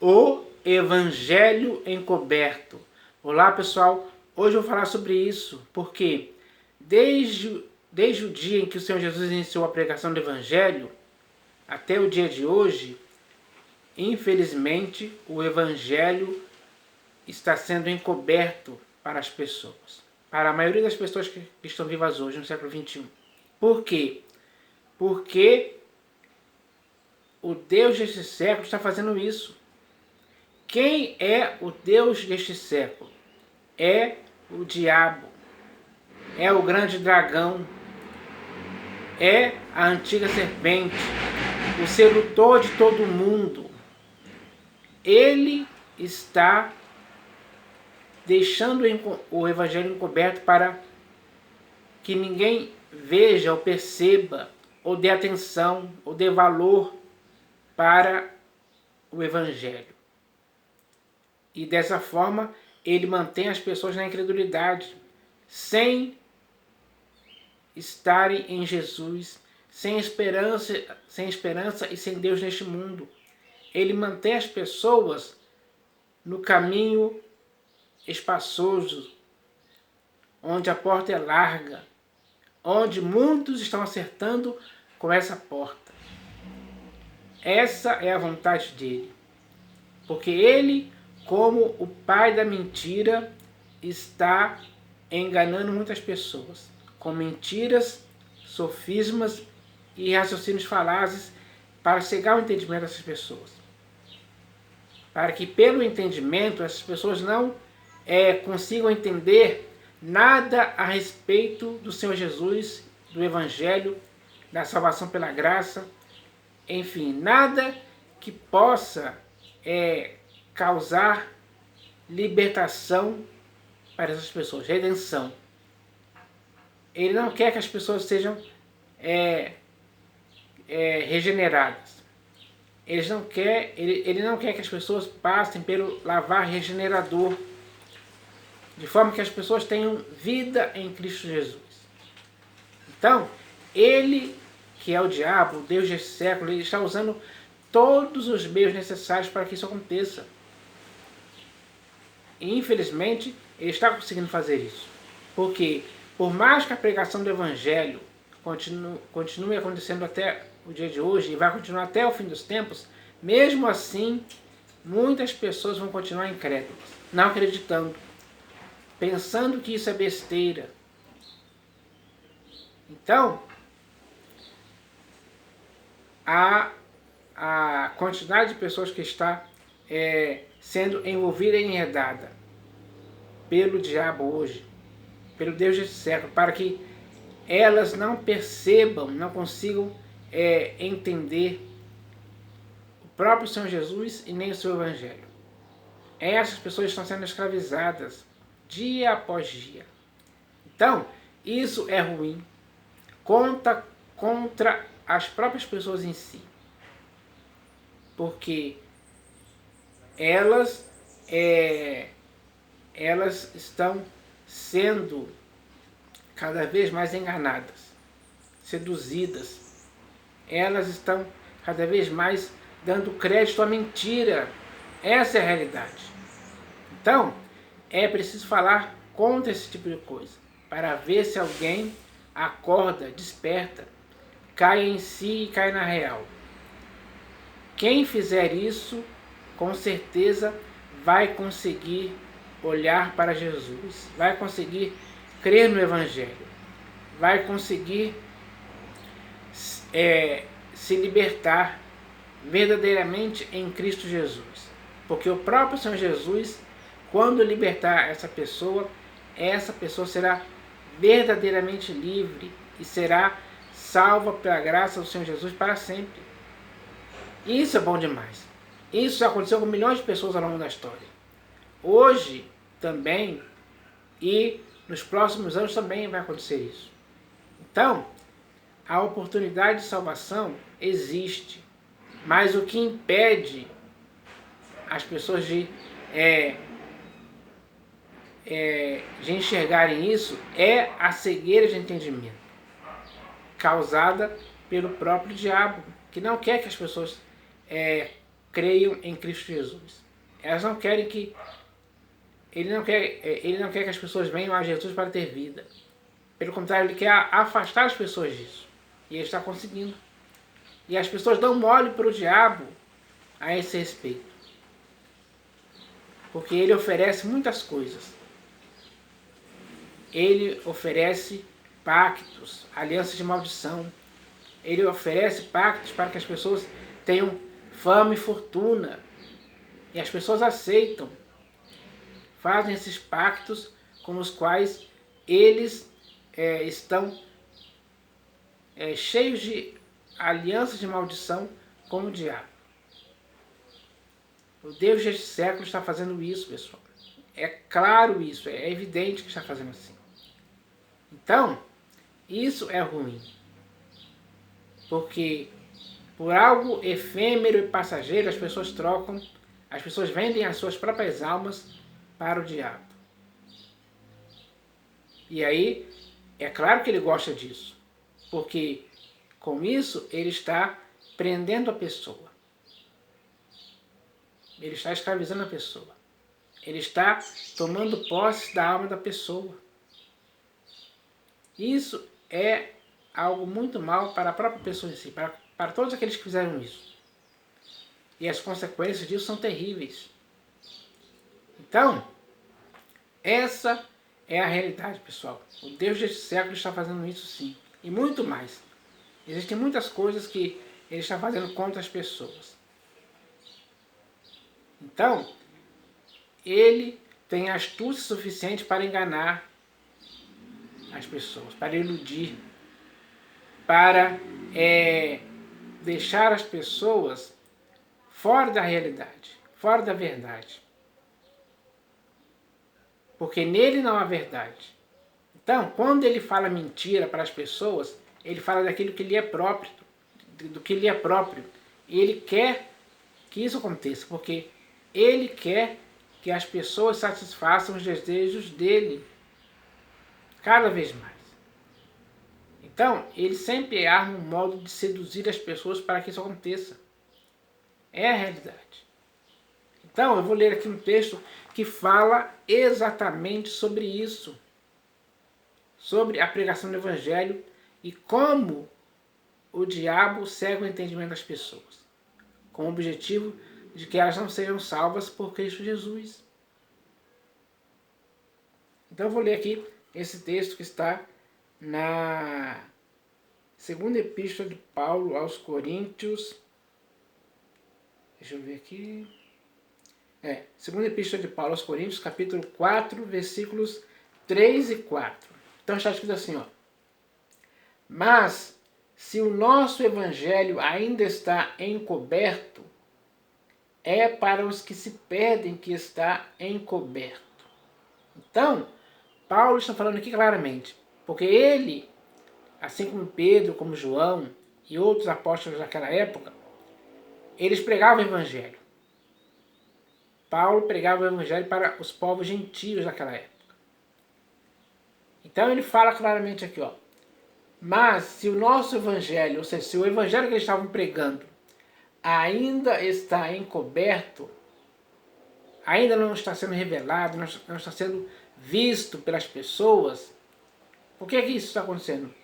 O Evangelho encoberto. Olá pessoal, hoje eu vou falar sobre isso, porque desde o dia em que o Senhor Jesus iniciou a pregação do Evangelho, até o dia de hoje, infelizmente, o Evangelho está sendo encoberto para as pessoas, para a maioria das pessoas que estão vivas hoje, no século XXI. Por quê? Porque o Deus deste século está fazendo isso. Quem é o Deus deste século? É o diabo, é o grande dragão, é a antiga serpente, o sedutor de todo mundo. Ele está deixando o Evangelho encoberto para que ninguém veja ou perceba, ou dê atenção, ou dê valor para o Evangelho. E dessa forma, ele mantém as pessoas na incredulidade, sem estarem em Jesus, sem esperança e sem Deus neste mundo. Ele mantém as pessoas no caminho espaçoso, onde a porta é larga, onde muitos estão acertando com essa porta. Essa é a vontade dele, porque ele, como o pai da mentira, está enganando muitas pessoas com mentiras, sofismas e raciocínios falazes para cegar o entendimento dessas pessoas. Para que pelo entendimento essas pessoas não consigam entender nada a respeito do Senhor Jesus, do Evangelho, da salvação pela graça, enfim, nada que possa causar libertação para essas pessoas, redenção. Ele não quer que as pessoas sejam regeneradas. Ele não quer que as pessoas passem pelo lavar regenerador, de forma que as pessoas tenham vida em Cristo Jesus. Então, ele, que é o diabo, o Deus deste século, ele está usando todos os meios necessários para que isso aconteça. E, infelizmente, ele está conseguindo fazer isso. Porque, por mais que a pregação do Evangelho continue acontecendo até o dia de hoje, e vai continuar até o fim dos tempos, mesmo assim, muitas pessoas vão continuar incrédulas, não acreditando, pensando que isso é besteira. Então, a quantidade de pessoas que está sendo envolvida e enredada pelo diabo hoje, pelo Deus desse século, para que elas não percebam, não consigam entender o próprio Senhor Jesus e nem o seu Evangelho. Essas pessoas estão sendo escravizadas dia após dia. Então, isso é ruim, contra as próprias pessoas em si, porque elas estão sendo cada vez mais enganadas, seduzidas. Elas estão cada vez mais dando crédito à mentira. Essa é a realidade. Então, é preciso falar contra esse tipo de coisa, para ver se alguém acorda, desperta, cai em si e cai na real. Quem fizer isso, com certeza vai conseguir olhar para Jesus, vai conseguir crer no Evangelho, vai conseguir se libertar verdadeiramente em Cristo Jesus. Porque o próprio Senhor Jesus, quando libertar essa pessoa será verdadeiramente livre e será salva pela graça do Senhor Jesus para sempre. Isso é bom demais. Isso já aconteceu com milhões de pessoas ao longo da história. Hoje também e nos próximos anos também vai acontecer isso. Então, a oportunidade de salvação existe, mas o que impede as pessoas de enxergarem isso é a cegueira de entendimento, causada pelo próprio diabo, que não quer que as pessoas creiam em Cristo Jesus. Elas não querem que ele não quer que as pessoas venham a Jesus para ter vida. Pelo contrário, ele quer afastar as pessoas disso. E ele está conseguindo. E as pessoas dão mole para o diabo a esse respeito. Porque ele oferece muitas coisas. Ele oferece pactos, alianças de maldição. Ele oferece pactos para que as pessoas tenham fama e fortuna. E as pessoas aceitam. Fazem esses pactos com os quais eles estão cheios de alianças de maldição com o diabo. O Deus deste século está fazendo isso, pessoal. É claro isso, é evidente que está fazendo assim. Então, isso é ruim. Porque por algo efêmero e passageiro as pessoas trocam, as pessoas vendem as suas próprias almas para o diabo. E aí, é claro que ele gosta disso. Porque com isso ele está prendendo a pessoa. Ele está escravizando a pessoa. Ele está tomando posse da alma da pessoa. Isso é algo muito mal para a própria pessoa em si, para todos aqueles que fizeram isso. E as consequências disso são terríveis. Então, essa é a realidade, pessoal. O Deus deste século está fazendo isso sim. E muito mais. Existem muitas coisas que ele está fazendo contra as pessoas. Então, ele tem astúcia suficiente para enganar as pessoas, para iludir, para deixar as pessoas fora da realidade, fora da verdade. Porque nele não há verdade. Então, quando ele fala mentira para as pessoas, ele fala daquilo que lhe é próprio, do que lhe é próprio. E ele quer que isso aconteça, porque ele quer que as pessoas satisfaçam os desejos dele cada vez mais. Então, ele sempre arma um modo de seduzir as pessoas para que isso aconteça. É a realidade. Então, eu vou ler aqui um texto que fala exatamente sobre isso. Sobre a pregação do Evangelho e como o diabo cega o entendimento das pessoas. Com o objetivo de que elas não sejam salvas por Cristo Jesus. Então eu vou ler aqui esse texto que está na segunda epístola de Paulo aos Coríntios. Deixa eu ver aqui. Segunda epístola de Paulo aos Coríntios, capítulo 4, versículos 3 e 4. Então está escrito assim, ó. Mas, se o nosso evangelho ainda está encoberto, é para os que se perdem que está encoberto. Então, Paulo está falando aqui claramente, porque ele, assim como Pedro, como João e outros apóstolos daquela época, eles pregavam o evangelho. Paulo pregava o evangelho para os povos gentios daquela época. Então ele fala claramente aqui, ó. Mas se o nosso evangelho, ou seja, se o evangelho que eles estavam pregando ainda está encoberto, ainda não está sendo revelado, não está sendo visto pelas pessoas, por que isso está acontecendo?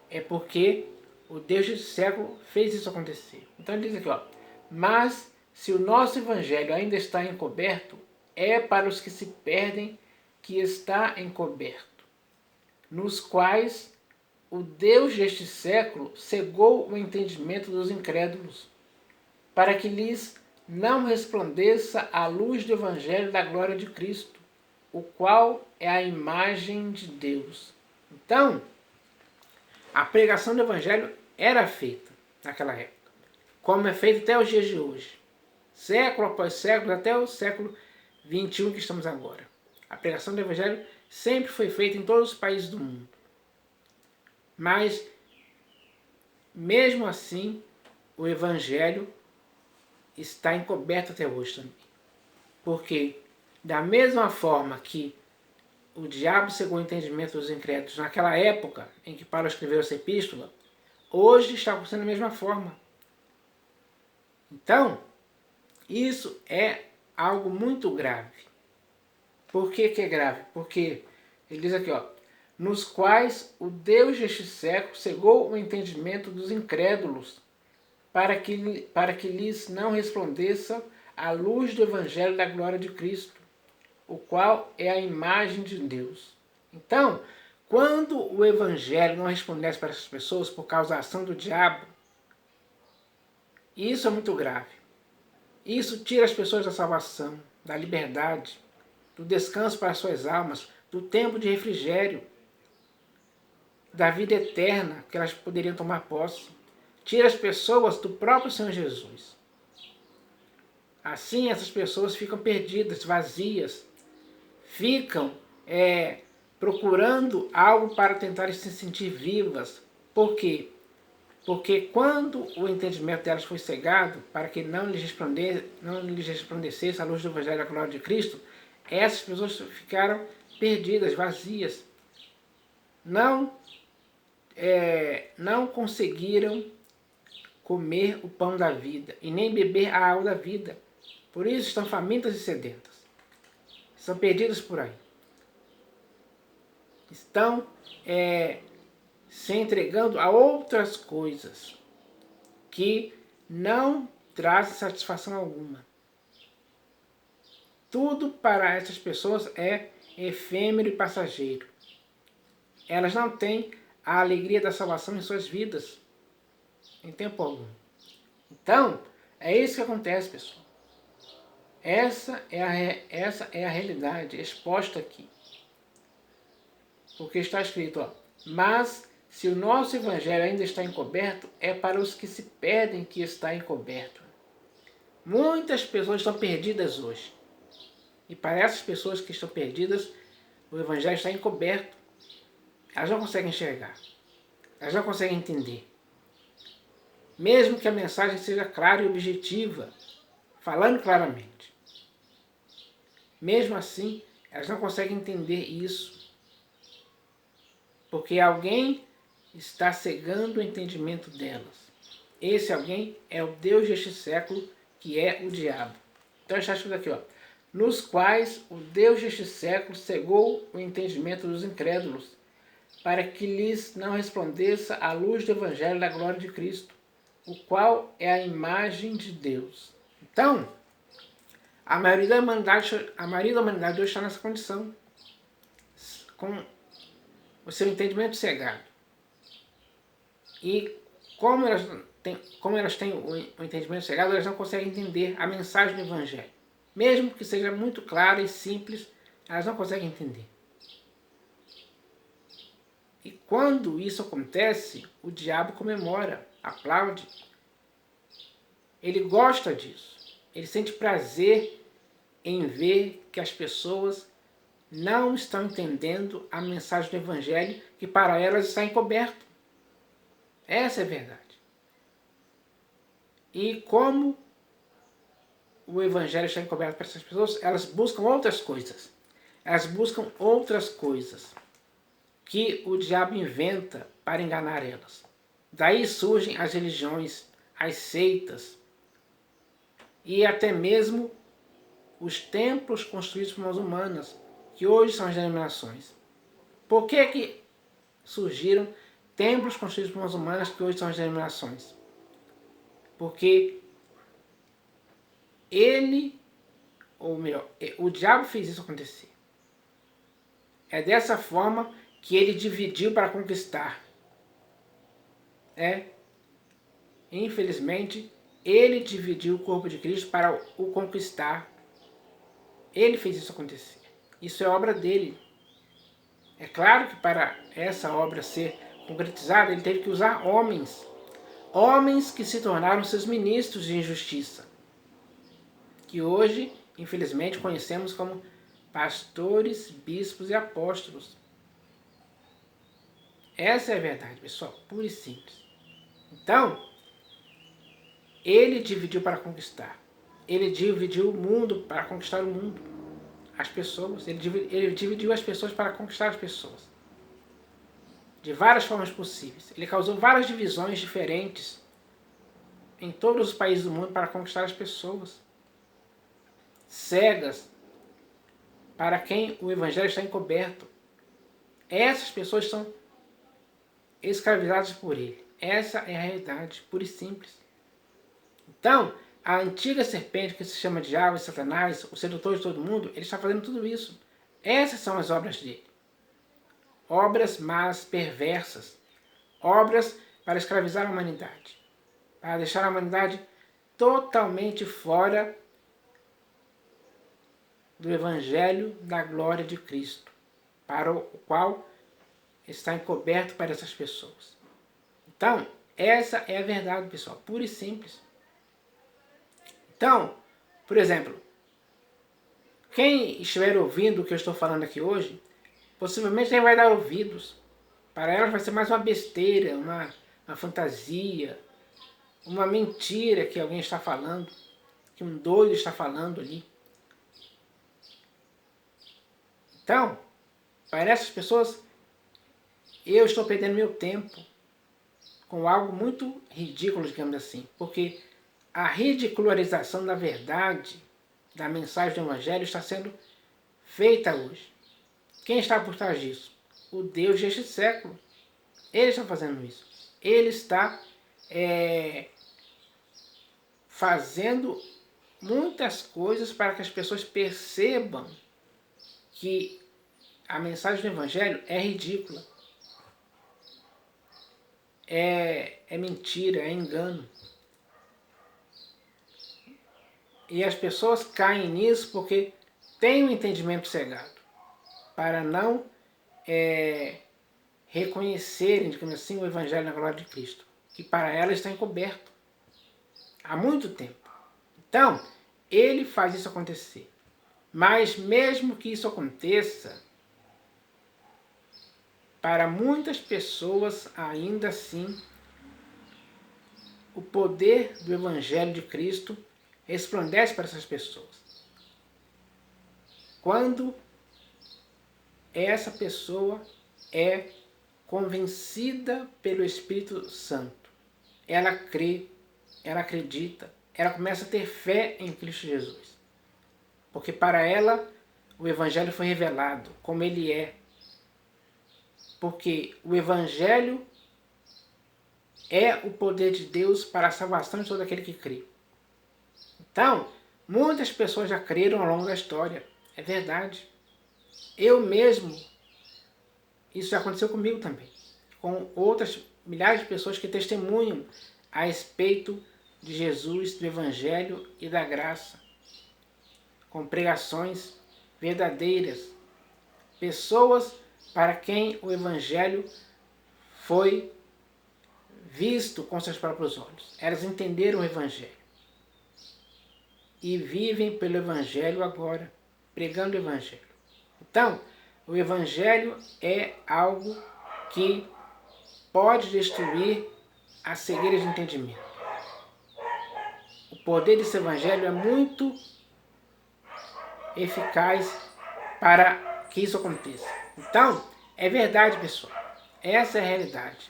É porque o Deus desse século fez isso acontecer. Então ele diz aqui, ó. Mas se o nosso evangelho ainda está encoberto, é para os que se perdem que está encoberto, nos quais o Deus deste século cegou o entendimento dos incrédulos, para que lhes não resplandeça a luz do evangelho da glória de Cristo, o qual é a imagem de Deus. Então, a pregação do evangelho era feita naquela época, como é feita até os dias de hoje, século após século, até o século 21 que estamos agora. A pregação do evangelho sempre foi feita em todos os países do mundo. Mas, mesmo assim, o evangelho está encoberto até hoje também. Porque, da mesma forma que o diabo cegou o entendimento dos incrédulos naquela época em que Paulo escreveu essa epístola, hoje está acontecendo da mesma forma. Então, isso é algo muito grave. Por que que é grave? Porque ele diz aqui, ó, nos quais o Deus deste século cegou o entendimento dos incrédulos, para que lhes não resplandeça a luz do Evangelho da glória de Cristo, o qual é a imagem de Deus. Então, quando o Evangelho não resplandece para essas pessoas por causa da ação do diabo, isso é muito grave. Isso tira as pessoas da salvação, da liberdade, do descanso para suas almas, do tempo de refrigério, da vida eterna que elas poderiam tomar posse. Tira as pessoas do próprio Senhor Jesus. Assim, essas pessoas ficam perdidas, vazias, ficam procurando algo para tentar se sentir vivas. Por quê? Porque quando o entendimento delas foi cegado, para que não lhes resplandecesse a luz do Evangelho da glória de Cristo, essas pessoas ficaram perdidas, vazias. Não conseguiram comer o pão da vida e nem beber a água da vida. Por isso estão famintas e sedentas. Estão perdidas por aí. Estão se entregando a outras coisas que não trazem satisfação alguma. Tudo para essas pessoas é efêmero e passageiro. Elas não têm a alegria da salvação em suas vidas, em tempo algum. Então, é isso que acontece, pessoal. Essa é a realidade exposta aqui. Porque está escrito, ó, mas se o nosso evangelho ainda está encoberto, é para os que se perdem que está encoberto. Muitas pessoas estão perdidas hoje. E para essas pessoas que estão perdidas, o evangelho está encoberto. Elas não conseguem enxergar. Elas não conseguem entender. Mesmo que a mensagem seja clara e objetiva, falando claramente. Mesmo assim, elas não conseguem entender isso. Porque alguém está cegando o entendimento delas. Esse alguém é o Deus deste século, que é o diabo. Então está escrito aqui, ó, nos quais o Deus deste século cegou o entendimento dos incrédulos, para que lhes não resplandeça a luz do Evangelho da glória de Cristo, o qual é a imagem de Deus. Então, a maioria da humanidade hoje está nessa condição, com o seu entendimento cegado. E como elas têm o entendimento cegado, elas não conseguem entender a mensagem do Evangelho. Mesmo que seja muito clara e simples, elas não conseguem entender. E quando isso acontece, o diabo comemora, aplaude. Ele gosta disso. Ele sente prazer em ver que as pessoas não estão entendendo a mensagem do Evangelho, que para elas está encoberto. Essa é a verdade. E como o Evangelho está encoberto para essas pessoas, elas buscam outras coisas. Elas buscam outras coisas que o diabo inventa para enganar elas. Daí surgem as religiões, as seitas e até mesmo os templos construídos por mãos humanas, que hoje são as denominações. Por que surgiram templos construídos por mãos humanas que hoje são as denominações? Porque o diabo fez isso acontecer. É dessa forma que ele dividiu para conquistar. Infelizmente, ele dividiu o corpo de Cristo para o conquistar. Ele fez isso acontecer. Isso é obra dele. É claro que para essa obra ser concretizada, ele teve que usar homens. Homens que se tornaram seus ministros de injustiça. Que hoje, infelizmente, conhecemos como pastores, bispos e apóstolos. Essa é a verdade, pessoal, pura e simples. Então, ele dividiu para conquistar. Ele dividiu o mundo para conquistar o mundo. As pessoas. Ele dividiu as pessoas para conquistar as pessoas. De várias formas possíveis. Ele causou várias divisões diferentes em todos os países do mundo para conquistar as pessoas. Cegas, para quem o evangelho está encoberto. Essas pessoas são escravizadas por ele. Essa é a realidade, pura e simples. Então, a antiga serpente que se chama Diabo e Satanás, o sedutor de todo mundo, ele está fazendo tudo isso. Essas são as obras dele. Obras más, perversas. Obras para escravizar a humanidade. Para deixar a humanidade totalmente fora do Evangelho da glória de Cristo, para o qual está encoberto para essas pessoas. Então, essa é a verdade, pessoal, pura e simples. Então, por exemplo, quem estiver ouvindo o que eu estou falando aqui hoje, possivelmente nem vai dar ouvidos. Para elas vai ser mais uma besteira, uma fantasia, uma mentira que alguém está falando, que um doido está falando ali. Então, para essas pessoas, eu estou perdendo meu tempo com algo muito ridículo, digamos assim, porque a ridicularização da verdade, da mensagem do Evangelho está sendo feita hoje. Quem está por trás disso? O Deus deste século. Ele está fazendo isso. Ele está fazendo muitas coisas para que as pessoas percebam que a mensagem do Evangelho é ridícula. É mentira, é engano. E as pessoas caem nisso porque têm um entendimento cegado, para não reconhecerem, digamos assim, o Evangelho na glória de Cristo, que para elas está encoberto há muito tempo. Então, ele faz isso acontecer. Mas mesmo que isso aconteça, para muitas pessoas, ainda assim, o poder do Evangelho de Cristo resplandece para essas pessoas. Quando essa pessoa é convencida pelo Espírito Santo, ela crê, ela acredita, ela começa a ter fé em Cristo Jesus. Porque para ela o Evangelho foi revelado como ele é. Porque o Evangelho é o poder de Deus para a salvação de todo aquele que crê. Então, muitas pessoas já creram ao longo da história. É verdade. Eu mesmo, isso já aconteceu comigo também. Com outras milhares de pessoas que testemunham a respeito de Jesus, do Evangelho e da graça. Com pregações verdadeiras. Pessoas para quem o Evangelho foi visto com seus próprios olhos. Elas entenderam o Evangelho. E vivem pelo Evangelho agora, pregando o Evangelho. Então, o Evangelho é algo que pode destruir a cegueira de entendimento. O poder desse Evangelho é muito eficaz para que isso aconteça. Então, é verdade, pessoal. Essa é a realidade.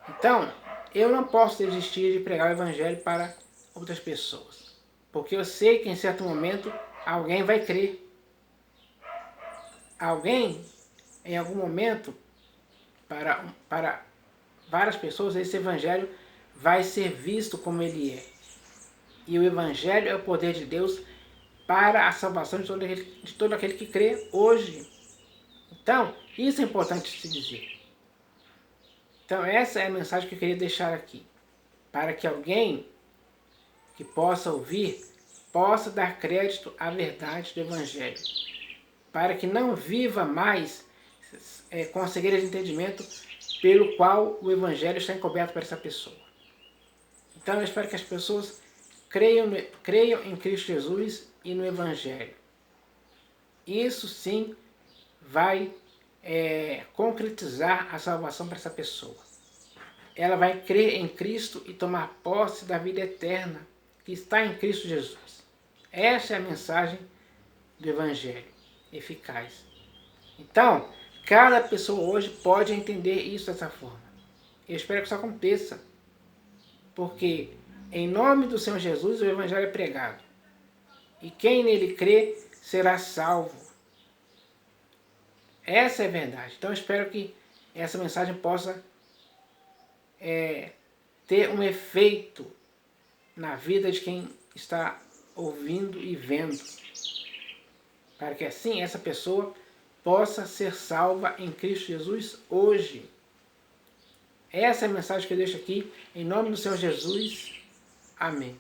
Então, eu não posso desistir de pregar o Evangelho para outras pessoas. Porque eu sei que em certo momento alguém vai crer. Alguém, em algum momento, para várias pessoas, esse Evangelho vai ser visto como ele é. E o Evangelho é o poder de Deus para a salvação de todo aquele que crê hoje. Então, isso é importante se dizer. Então, essa é a mensagem que eu queria deixar aqui. Para que alguém que possa ouvir, possa dar crédito à verdade do Evangelho. Para que não viva mais com a cegueira de entendimento pelo qual o Evangelho está encoberto para essa pessoa. Então, eu espero que as pessoas creiam em Cristo Jesus e no Evangelho. Isso sim vai concretizar a salvação para essa pessoa. Ela vai crer em Cristo e tomar posse da vida eterna que está em Cristo Jesus. Essa é a mensagem do Evangelho eficaz. Então, cada pessoa hoje pode entender isso dessa forma. Eu espero que isso aconteça, porque Em nome do Senhor Jesus, o Evangelho é pregado. E quem nele crê será salvo. Essa é a verdade. Então eu espero que essa mensagem possa ter um efeito na vida de quem está ouvindo e vendo. Para que assim essa pessoa possa ser salva em Cristo Jesus hoje. Essa é a mensagem que eu deixo aqui. Em nome do Senhor Jesus. Amém.